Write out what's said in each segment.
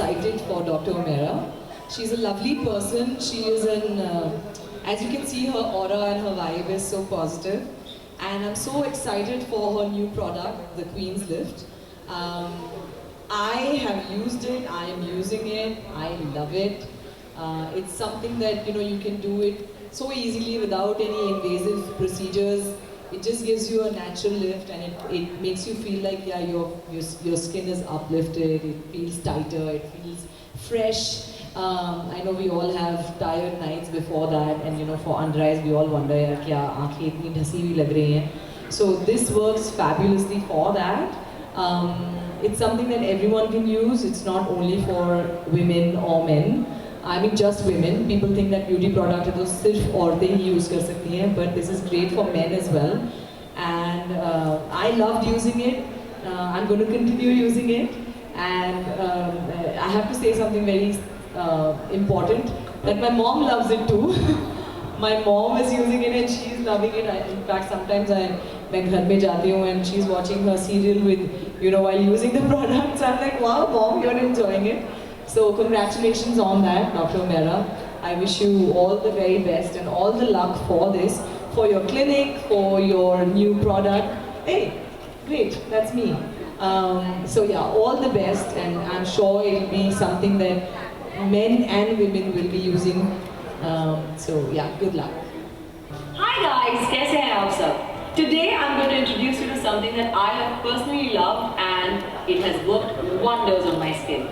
excited for Dr. Omera. She's a lovely person. She is as you can see, her aura and her vibe is so positive. And I'm so excited for her new product, the Queen's Lift. I have used it, I am using it, I love it. It's something that you can do it so easily without any invasive procedures. It just gives you a natural lift, and it makes you feel like your skin is uplifted, it feels tighter, it feels fresh. I know we all have tired nights before that, and for under eyes we all wonder kya aankhein itni dhasi hui lag rahi hain. So this works fabulously for that. It's something that everyone can use. It's not only for women or men. I mean just women. People think that beauty product है तो सिर्फ औरतें ही use कर सकती हैं, but this is great for men as well. And I loved using it. I'm going to continue using it. And I have to say something very important, that my mom loves it too. My mom is using it and she's loving it. In fact, sometimes मैं घर में जाती हूँ and she's watching her serial with while using the products. I'm like, wow, mom, you're enjoying it. So congratulations on that, Dr. Omera. I wish you all the very best and all the luck for this, for your clinic, for your new product. Hey, great, that's me. So yeah, all the best, and I'm sure it'll be something that men and women will be using. So yeah, good luck. Hi guys, kaise hain aap sab? Today I'm going to introduce you to something that I have personally loved, and it has worked wonders on my skin.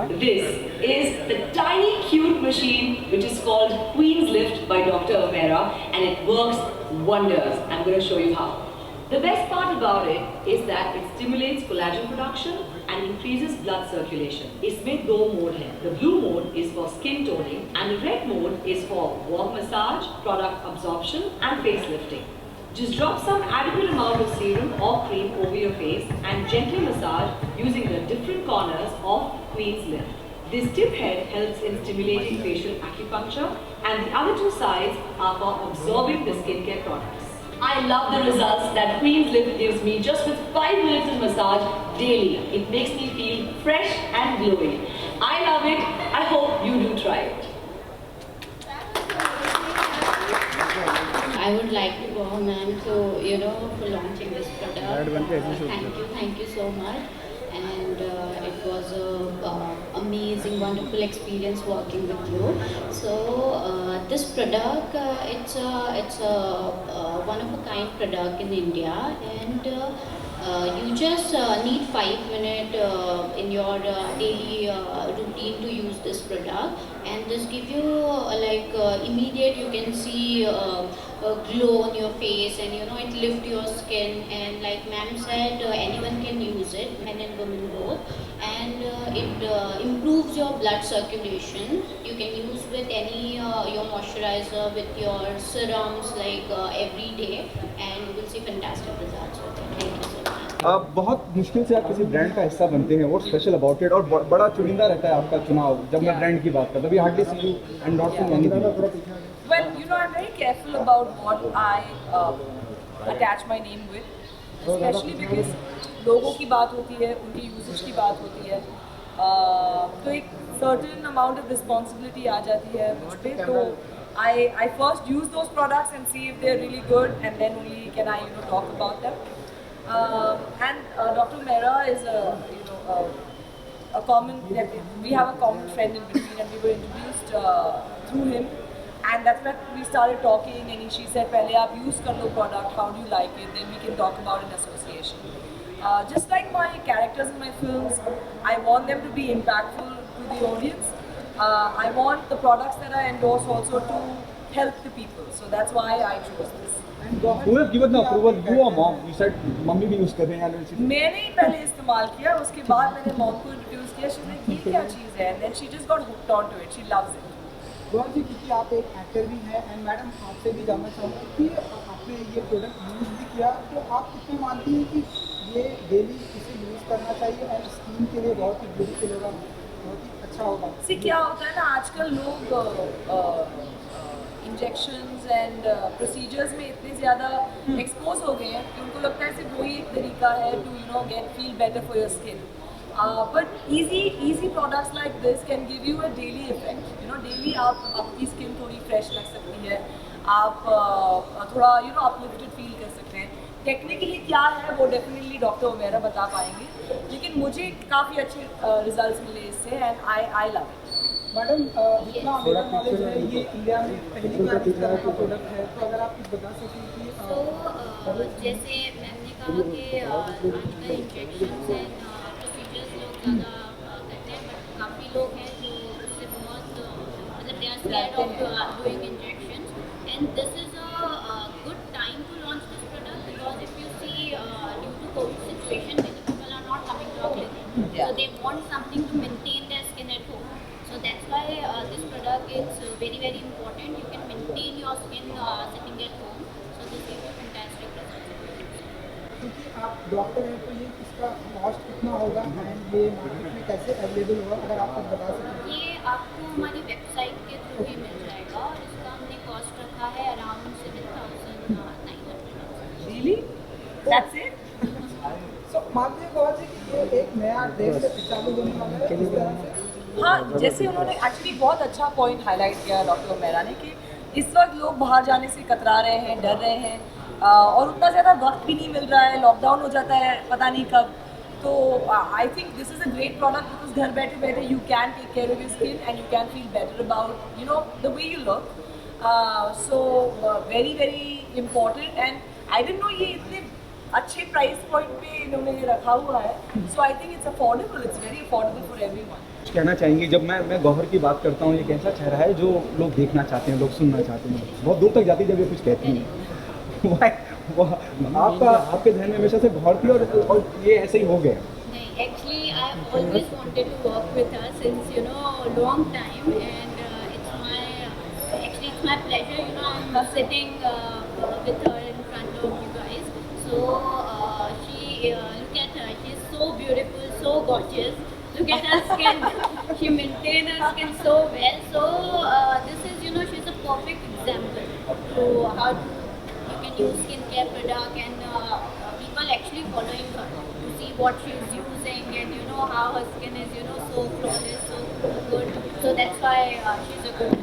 This is the tiny cute machine which is called Queen's Lift by Dr. Omera, and it works wonders. I'm going to show you how. The best part about it is that it stimulates collagen production and increases blood circulation. इसमें दो mode हैं. The blue mode is for skin toning and the red mode is for warm massage, product absorption and face lifting. Just drop some adequate amount of serum or cream over your face and gently massage using the different corners of Queen's Lift. This tip head helps in stimulating facial acupuncture, and the other two sides are for absorbing the skincare products. I love the results that Queen's Lift gives me just with 5 minutes of massage daily. It makes me feel fresh and glowing. I love it. I hope you do try it. I would like to go, ma'am, for launching this product. Thank you so much. And it was a amazing, wonderful experience working with you. So this product, it's a one of a kind product in India, and you just need 5 minutes in your daily routine to use this product, and this give you immediate, you can see a glow on your face, and it lift your skin, and like ma'am said, anyone can use it, men and women both, and it improves your blood circulation. You can use with any your moisturizer, with your serums every day, and you will see fantastic results with it. Thank you so much. बहुत मुश्किल से आप किसी brand का हिस्सा बनते हैं, what special about it, और बड़ा चुनिंदा रहता है आपका चुनाव जब मैं ब्रांड की बात करता हूँ. Hardly see you endorsing anything. Well, I'm very careful about what I attach my name with, especially because लोगों की बात होती है, उनकी यूजेज की बात होती है, तो एक certain amount of responsibility आ जाती है मुझ पे. तो I first use those products and see if they're really good, and then only can I talk about them. And Dr. Omera is a common, we have a common friend in between, and we were introduced through him, and that's when we started talking, and she said, "Pehle aap use kar lo product, how do you like it? Then we can talk about an association." Just like my characters in my films, I want them to be impactful to the audience. I want the products that I endorse also to help the people, so that's why I chose this. Who has given the approval? You or mom? You said mummy भी use कर रहे हैं. मैंने ही पहले इस्तेमाल किया, उसके बाद मैंने मॉम को इंट्रोड्यूस किया. शी लाइक, ये क्या चीज़ है, and then she just got hooked onto it. She loves it. गौर जी, क्योंकि आप एक एक्टर भी हैं, एंड मैडम आपसे भी जानना चाहूँगा कि आपने ये प्रोडक्ट यूज़ भी किया, तो आप कितने मानती हैं कि ये डेली इसे यूज़ करना चाहिए एंड स्किन के लिए बहुत ही ब्यूटीफुल होगा, बहुत ही अच्छा होगा? See, क्या होता है ना, आजकल लोग इंजेक्शंस एंड प्रोसीजर्स में इतने ज़्यादा एक्सपोज हो गए हैं कि उनको लगता है सिर्फ वही एक तरीका है to get feel better for your skin. But easy products like this can give you a daily effect. You know, daily आपकी skin थोड़ी fresh लग सकती है, आप थोड़ा uplifted feel कर सकते हैं. टेक्निकली क्या है वो डेफिनेटली डॉक्टर ओमेरा बता पाएंगे, लेकिन मुझे काफ़ी अच्छे रिजल्ट्स मिले इससे and I love it. Madam जितना मेरा नॉलेज है ये इंडिया में पहली बार इस तरह का प्रोडक्ट है, तो अगर आप कुछ बता सकें कि जैसे मैम ने कहा कि आजकल इंजेक्शंस एंड प्रोसीजर्स लोग ज़्यादा करते हैं, बट काफ़ी लोग हैं जो उससे बहुत मतलब they are scared of doing injections, and this is a good time to launch this product because if you see due to Covid situation many people are not coming to our clinic, so they want something to maintain their skin at home. So that's why this product is very important. You can maintain your skin sitting at home. So this is a fantastic result. क्योंकि आप doctor हैं तो ये इसका cost कितना होगा and ये market में कैसे अवेलेबल होगा, अगर आप कुछ बता सकें. ये आपको हमारी वेबसाइट के थ्रू ही मिल जाएगा और इसका हमने कॉस्ट रखा है around 7,900. Really that's it. So माननीय कौन जी कि ये एक नया ट्रेंड चालू होने वाला है इस तरह से. हाँ, जैसे उन्होंने एक्चुअली बहुत अच्छा पॉइंट हाईलाइट किया डॉक्टर ओमेरा ने कि इस वक्त लोग बाहर जाने से कतरा रहे हैं, डर रहे हैं, और उतना ज़्यादा वक्त भी नहीं मिल रहा है, लॉकडाउन हो जाता है पता नहीं कब. तो I think this is a great product because घर बैठे बैठे you can take care of your skin and you can feel better about the way you look. So very important and I didn't know ये इतने अच्छे price point पे इन्होंने रखा हुआ है. So I think it's affordable, it's very affordable for everyone. कुछ कहना चाहेंगे? जब मैं गौहर की बात करता हूँ, ये एक ऐसा चेहरा है जो लोग देखना चाहते हैं, लोग सुनना चाहते हैं, बहुत दूर तक जाती है जब ये कुछ कहती हैं. आपके ध्यान में हमेशा से गौहर थी और ये ऐसे ही हो गया. नहीं, actually I always wanted to work with her since long time, and it's my pleasure. I'm sitting with her in front of you guys. So look at her. She's so beautiful, so gorgeous. Look at her skin. She maintains her skin so well. So this is she's a perfect example to how you can use skincare product, and people actually following her to see what she's using, and how her skin is so flawless, so good. So that's why she's a good